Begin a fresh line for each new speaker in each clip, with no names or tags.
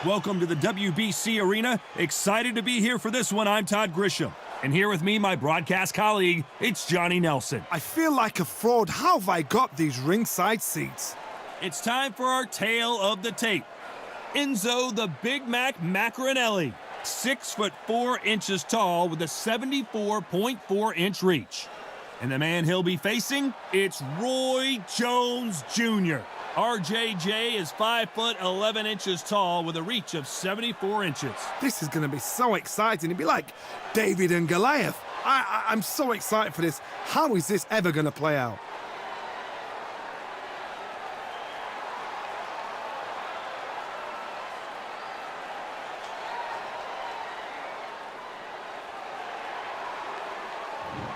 Welcome to the WBC Arena. Excited to be here for this one. I'm Todd Grisham. And here with me, my broadcast colleague, it's Johnny Nelson.
I feel like a fraud. How have I got these ringside seats?
It's time for our tale of the tape. Enzo the Big Mac Maccarinelli, 6'4" tall with a 74.4-inch reach. And the man he'll be facing, it's Roy Jones Jr. RJJ is 5'11" tall with a reach of 74 inches.
This is going to be so exciting. It'd be like David and Goliath. I'm so excited for this. How is this ever going to play out?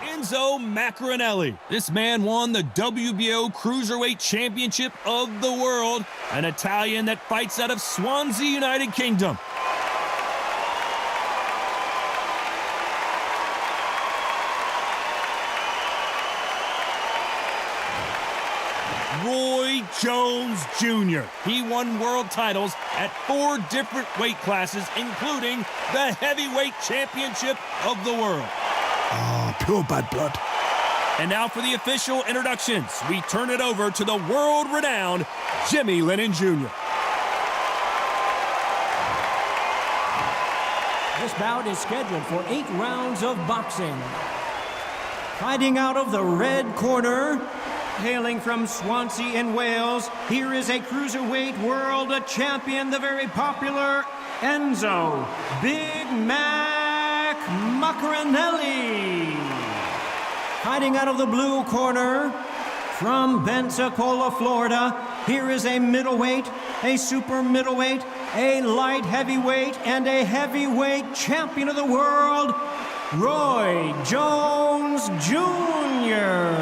Enzo Maccarinelli. This man won the WBO Cruiserweight Championship of the World, an Italian that fights out of Swansea, United Kingdom. Roy Jones Jr. He won world titles at 4 different weight classes, including the Heavyweight Championship of the World.
Oh, pure bad blood.
And now for the official introductions. We turn it over to the world-renowned Jimmy Lennon Jr.
This bout is scheduled for 8 rounds of boxing. Fighting out of the red corner, hailing from Swansea in Wales, here is a Cruiserweight World Champion, the very popular Enzo Big Mac Maccarinelli. Fighting out of the blue corner, from Pensacola, Florida, here is a middleweight, a super middleweight, a light heavyweight, and a heavyweight champion of the world, Roy Jones Jr.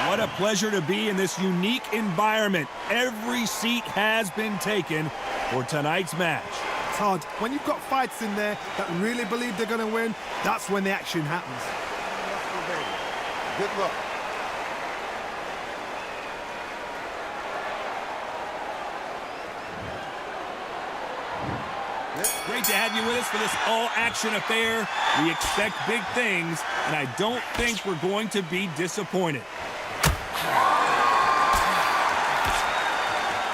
What a pleasure to be in this unique environment. Every seat has been taken for tonight's match.
Todd, when you've got fights in there that really believe they're going to win, that's when the action happens.
Good luck.
Great to have you with us for this all-action affair. We expect big things, and I don't think we're going to be disappointed.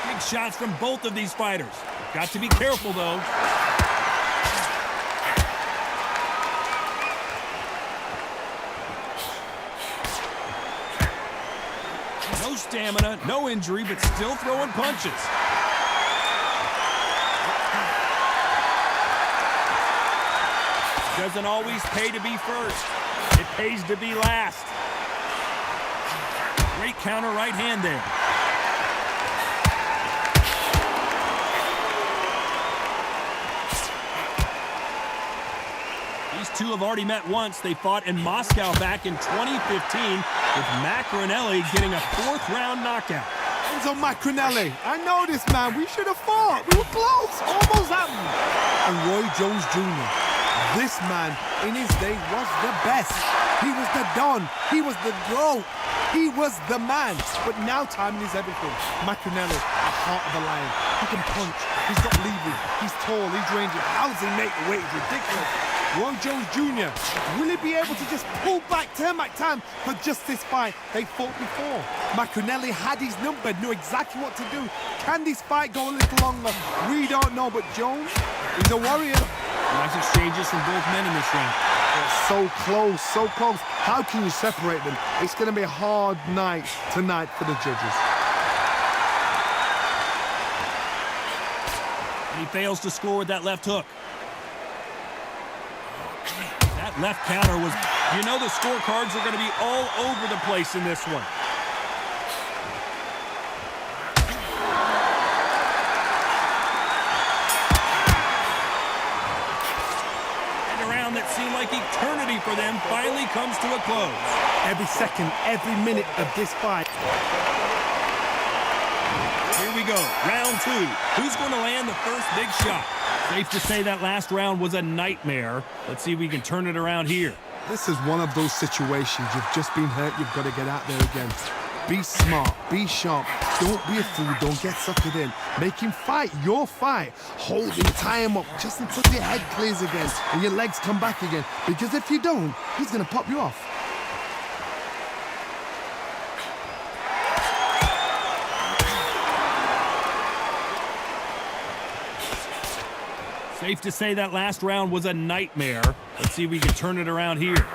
Big shots from both of these fighters. Got to be careful, though. No stamina, no injury, but still throwing punches. Doesn't always pay to be first. It pays to be last. Great counter right hand there. These two have already met once. They fought in Moscow back in 2015 with Maccarinelli getting a 4th-round knockout.
Enzo Maccarinelli, I know this man. We should have fought. We were close. Almost happened. And Roy Jones Jr. This man, in his day, was the best. He was the Don. He was the GOAT. He was the man. But now timing is everything. Maccarinelli, the heart of a lion. He can punch. He's got leverage. He's tall. He's ranging. How does he make the weight? It's ridiculous. Roy Jones Jr., will he be able to just pull back, turn back time for just this fight? They fought before. Maccarinelli had his number, knew exactly what to do. Can this fight go a little longer? We don't know, but Jones, he's a warrior.
Nice exchanges from both men in this round.
It's so close, so close. How can you separate them? It's going to be a hard night tonight for the judges.
And he fails to score with that left hook. That left counter was, you know, the scorecards are going to be all over the place in this one. And a round that seemed like eternity for them finally comes to a close.
Every second, every minute of this fight.
Here we go, round 2. Who's going to land the first big shot? Safe to say that last round was a nightmare. Let's see if we can turn it around here.
This is one of those situations. You've just been hurt. You've got to get out there again. Be smart, be sharp, don't be a fool, don't get suckered in. Make him fight your fight. Hold him, tie him up, just until your head clears again and your legs come back again. Because if you don't, he's gonna pop you off.
Safe to say that last round was a nightmare. Let's see if we can turn it around here.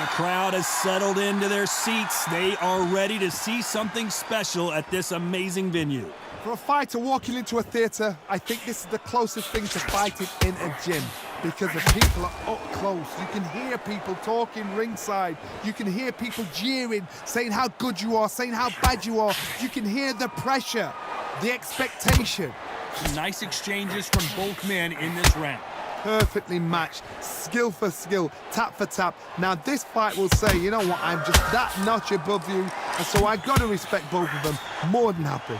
The crowd has settled into their seats. They are ready to see something special at this amazing venue.
For a fighter walking into a theatre, I think this is the closest thing to fighting in a gym. Because the people are up close. You can hear people talking ringside. You can hear people jeering, saying how good you are, saying how bad you are. You can hear the pressure, the expectation.
Some nice exchanges from both men in this round.
Perfectly matched, skill for skill, tap for tap. Now this fight will say, you know what, I'm just that notch above you, and so I got to respect both of them. More than happy.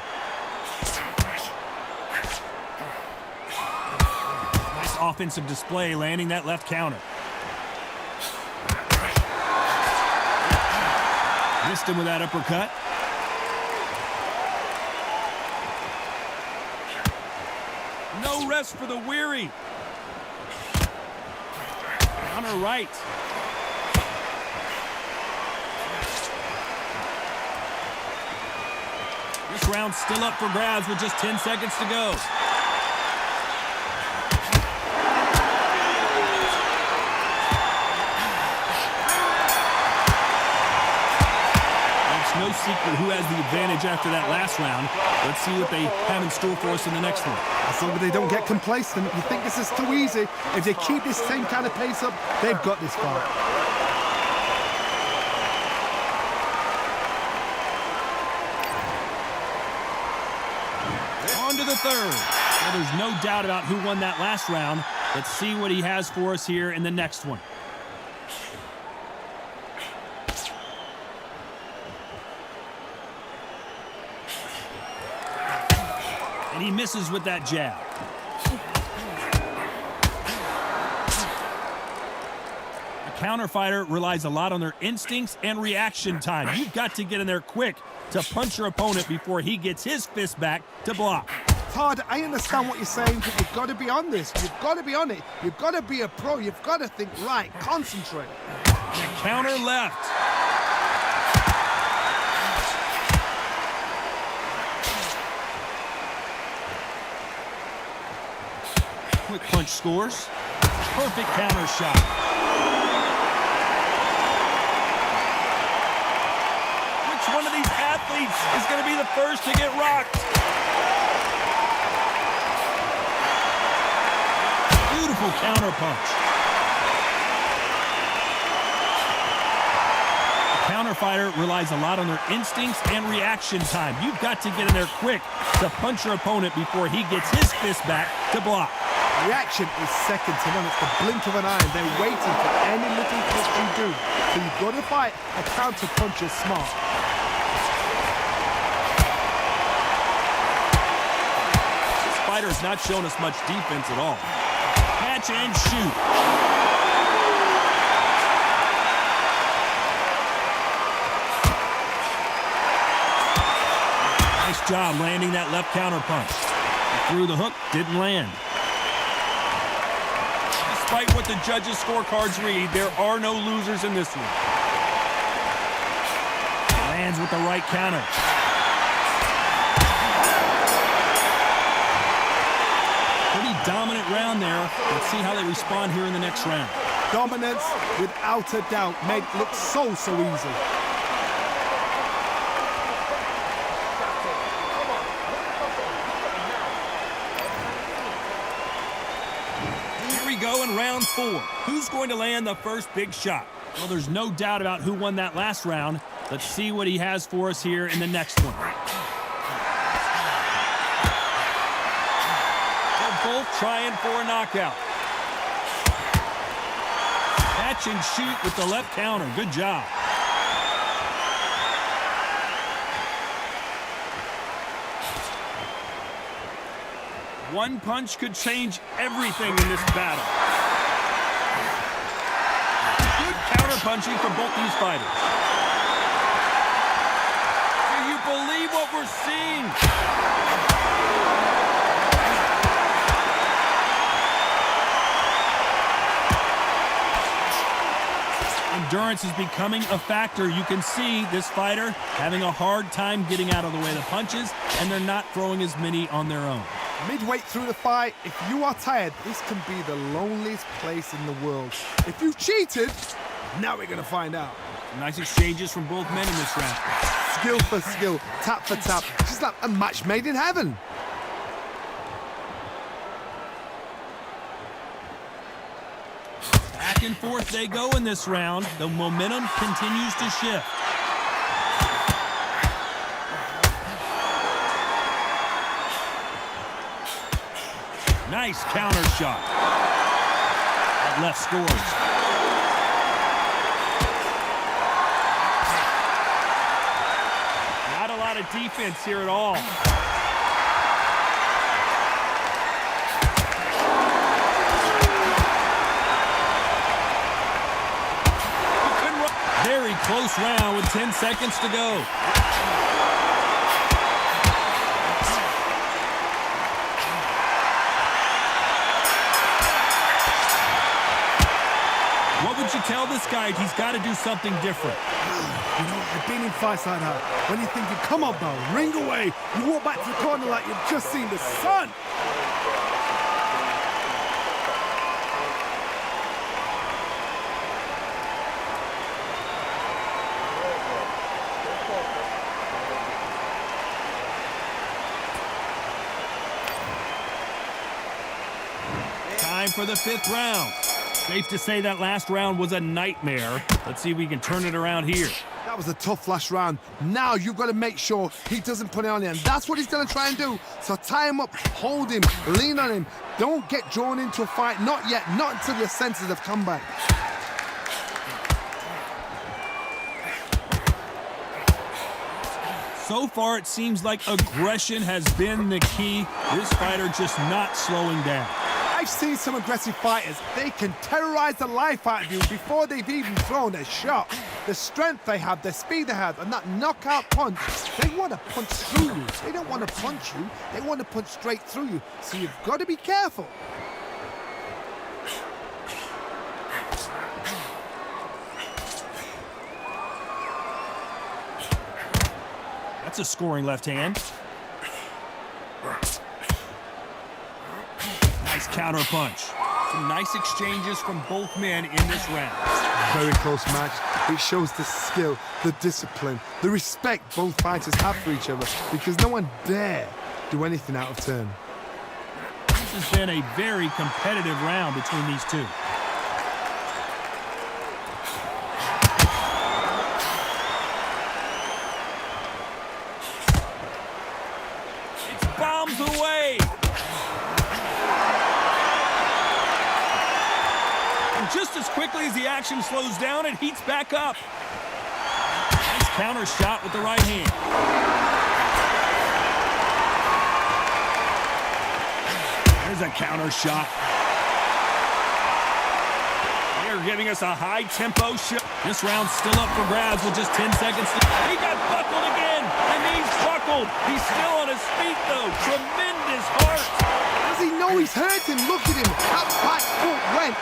Nice offensive display, landing that left counter. Missed him with that uppercut. No rest for the weary. Counter right. This round's still up for grabs with just 10 seconds to go. It's no secret who has the advantage after that last round. Let's see what they have in store for us in the next one.
As long as they don't get complacent, you think this is too easy. If they keep this same kind of pace up, they've got this far.
On to the third. Well, there's no doubt about who won that last round. Let's see what he has for us here in the next one. And he misses with that jab. A counter fighter relies a lot on their instincts and reaction time. You've got to get in there quick to punch your opponent before he gets his fist back to block.
Todd, I understand what you're saying, but you've got to be on this. You've got to be on it. You've got to be a pro. You've got to think right. Concentrate.
The counter left. Quick punch scores. Perfect counter shot. Which one of these athletes is going to be the first to get rocked? Beautiful counter punch. A counter fighter relies a lot on their instincts and reaction time. You've got to get in there quick to punch your opponent before he gets his fist back to block.
Reaction is second to none. It's the blink of an eye. They're waiting for any little touch you do. So you've got to fight a counter puncher smart.
This fighter has not shown us much defense at all. Catch and shoot. Nice job landing that left counter punch. Through the hook, didn't land. Despite what the judges' scorecards read, there are no losers in this one. Lands with the right counter. Pretty dominant round there. Let's see how they respond here in the next round.
Dominance, without a doubt, made it look so easy.
Go in round 4. Who's going to land the first big shot? Well, there's no doubt about who won that last round. Let's see what he has for us here in the next one. They're both trying for a knockout. Catch and shoot with the left counter. Good job. One punch could change everything in this battle. counter-punching from both these fighters. Do you believe what we're seeing? Endurance is becoming a factor. You can see this fighter having a hard time getting out of the way of the punches, and they're not throwing as many on their own.
Midway through the fight, if you are tired, this can be the loneliest place in the world. If you've cheated, now we're going to find out.
Nice exchanges from both men in this round.
Skill for skill, tap for tap. Just like a match made in heaven.
Back and forth they go in this round. The momentum continues to shift. Nice counter shot. That left scores. Not a lot of defense here at all. Very close round with 10 seconds to go. What would you tell this guy? He's got to do something different.
You know, I've been in fights like that. When you're thinking, come on, bro, ring away. You walk back to the corner like you've just seen the sun.
Time for the 5th round. Safe to say that last round was a nightmare. Let's see if we can turn it around here.
That was a tough last round. Now you've got to make sure he doesn't put it on you, and that's what he's going to try and do. So tie him up, hold him, lean on him. Don't get drawn into a fight. Not yet. Not until your senses have come back.
So far, it seems like aggression has been the key. This fighter just not slowing down.
I've seen some aggressive fighters. They can terrorize the life out of you before they've even thrown a shot. The strength they have, the speed they have, and that knockout punch, they want to punch through you. They don't want to punch you. They want to punch straight through you. So you've got to be careful.
That's a scoring left hand. Nice counter punch. Some nice exchanges from both men in this round.
Very close match. It shows the skill, the discipline, the respect both fighters have for each other, because no one dare do anything out of turn.
This has been a very competitive round between these two. It's bombs away. Just as quickly as the action slows down, it heats back up. Nice counter shot with the right hand. There's a counter shot. They're giving us a high-tempo shot. This round's still up for grabs with just 10 seconds to... He got buckled again, and he's buckled. He's still on his feet, though. Tremendous heart.
Does he know he's hurting? Look at him. That back foot went.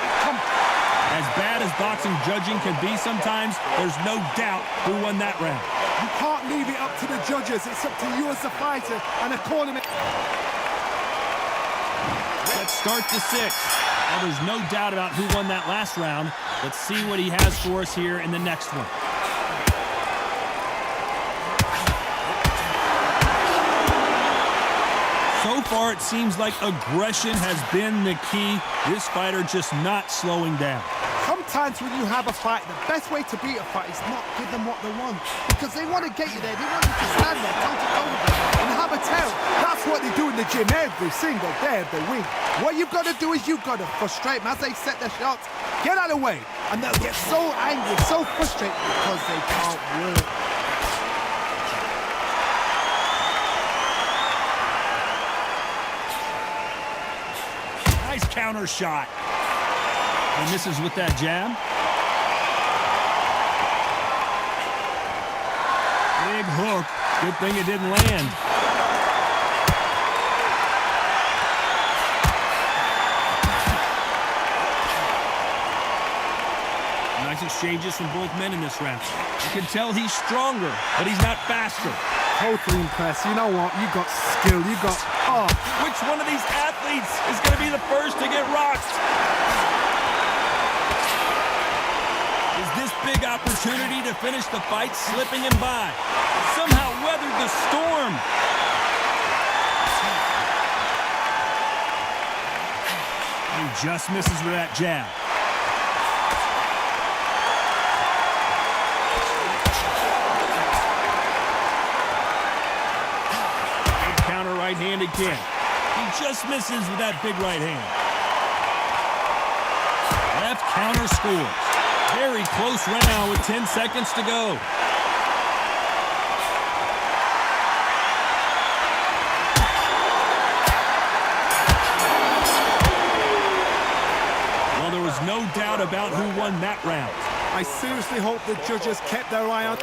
As bad as boxing judging can be sometimes, there's no doubt who won that round.
You can't leave it up to the judges. It's up to you as the fighter and a corner.
Let's start the 6th. Well, there's no doubt about who won that last round. Let's see what he has for us here in the next one. So far, it seems like aggression has been the key. This fighter just not slowing down.
Sometimes when you have a fight, the best way to beat a fight is not give them what they want, because they want to get you there. They want you to stand there, toe-to-toe with them, and have a tail. That's what they do in the gym every single day of the week. What you've got to do is you've got to frustrate them as they set their shots. Get out of the way, and they'll get so angry, so frustrated because they can't work.
Nice counter shot. And this is with that jab. Big hook. Good thing it didn't land. Nice exchanges from both men in this round. You can tell he's stronger, but he's not faster.
Totally impressed. You know what? You got skill. You got... Oh.
Which one of these athletes is going to be the first to get rocked? Is this big opportunity to finish the fight slipping him by? Somehow weathered the storm. He just misses with that jab. Right hand again. He just misses with that big right hand. Left counter scores. Very close round with 10 seconds to go. Well, there was no doubt about who won that round.
I seriously hope the judges kept their eye on...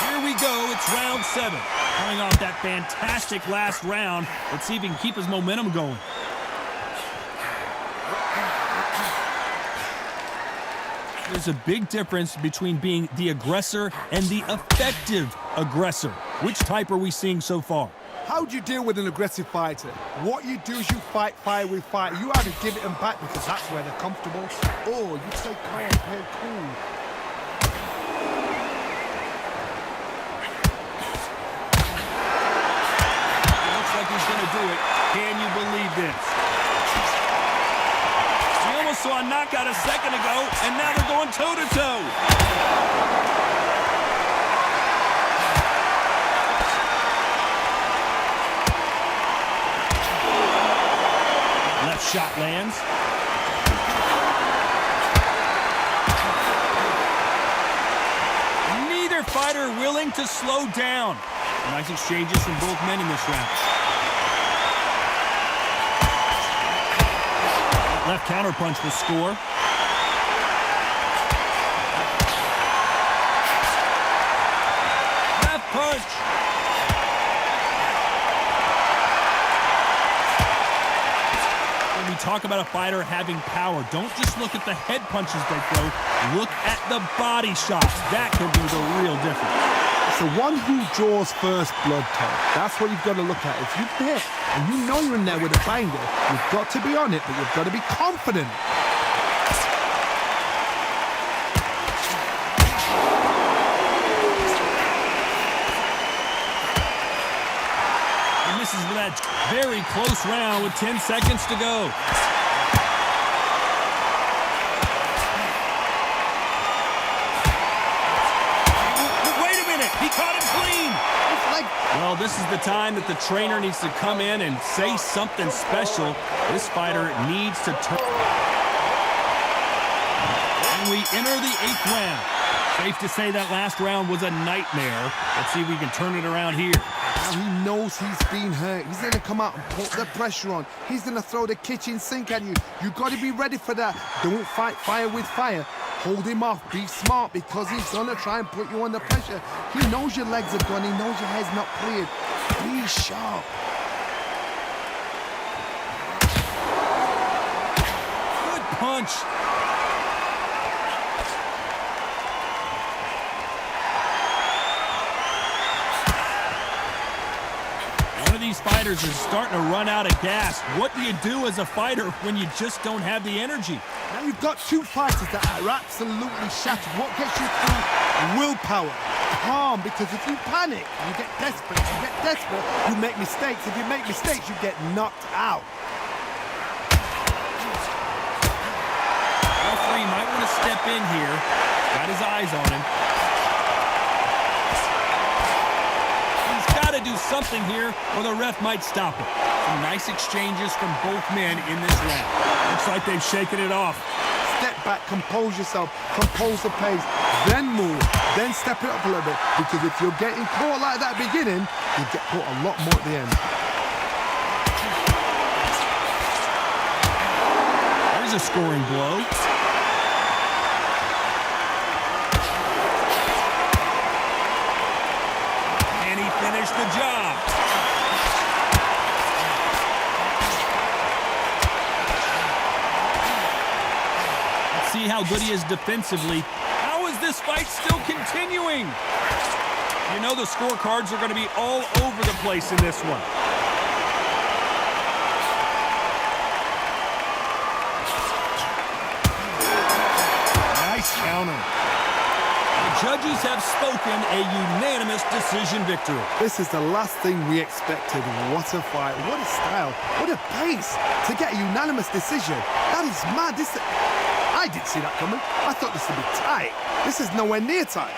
Here we go. It's round 7. Coming off that fantastic last round. Let's see if he can keep his momentum going. There's a big difference between being the aggressor and the effective aggressor. Which type are we seeing so far?
How do you deal with an aggressive fighter? What you do is you fight fire with fire. You have to give it them back because that's where they're comfortable. Or you stay calm, play cool.
He's going to do it. Can you believe this? We almost saw a knockout a second ago, and now they're going toe-to-toe. Left shot lands. Neither fighter willing to slow down. Nice exchanges from both men in this round. Left counterpunch will score. Left punch. When we talk about a fighter having power, don't just look at the head punches they throw. Look at the body shots. That can be the real difference.
It's the one who draws first blood, Todd. That's what you've got to look at. If you hit and you know you're in there with a banger, you've got to be on it, but you've got to be confident.
And this is that very close round with 10 seconds to go. He caught him clean. Well, this is the time that the trainer needs to come in and say something special. This fighter needs to turn. And we enter the 8th round. Safe to say that last round was a nightmare. Let's see if we can turn it around here.
Now he knows he's been hurt. He's going to come out and put the pressure on. He's going to throw the kitchen sink at you. You've got to be ready for that. Don't fight fire with fire. Hold him off. Be smart because he's going to try and put you under pressure. He knows your legs are gone. He knows your head's not cleared. Be sharp.
Good punch. One of these fighters is starting to run out of gas. What do you do as a fighter when you just don't have the energy?
Now you've got two fighters that are absolutely shattered. What gets you through? Willpower. Calm, because if you panic, you get desperate. If you get desperate, you make mistakes. If you make mistakes, you get knocked out.
Referee might want to step in here. Got his eyes on him. He's got to do something here, or the ref might stop it. Some nice exchanges from both men in this round. Looks like they've shaken it off.
Step back, compose yourself, compose the pace, then move, then step it up a little bit. Because if you're getting caught like that at the beginning, you get caught a lot more at the end.
There's a scoring blow. see how good he is defensively. How is this fight still continuing? You know the scorecards are going to be all over the place in this one.
Nice counter.
The judges have spoken, a unanimous decision victory.
This is the last thing we expected. What a fight, what a style, what a pace to get a unanimous decision. That is mad. I didn't see that coming. I thought this would be tight. This is nowhere near tight.